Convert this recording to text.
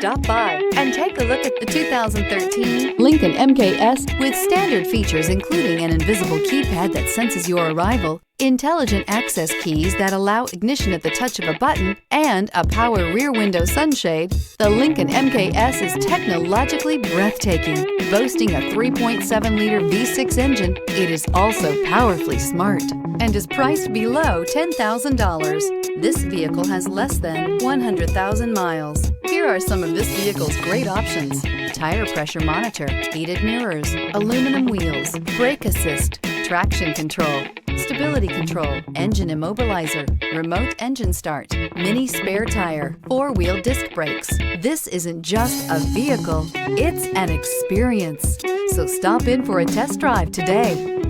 Stop by and take a look at the 2013 Lincoln MKS. With standard features including an invisible keypad that senses your arrival, intelligent access keys that allow ignition at the touch of a button, and a power rear window sunshade, the Lincoln MKS is technologically breathtaking. Boasting a 3.7-liter V6 engine, it is also powerfully smart and is priced below $10,000. This vehicle has less than 100,000 miles. Here are some of this vehicle's great options: tire pressure monitor, heated mirrors, aluminum wheels, brake assist, traction control, stability control, engine immobilizer, remote engine start, mini spare tire, four-wheel disc brakes. This isn't just a vehicle, it's an experience. So stop in for a test drive today.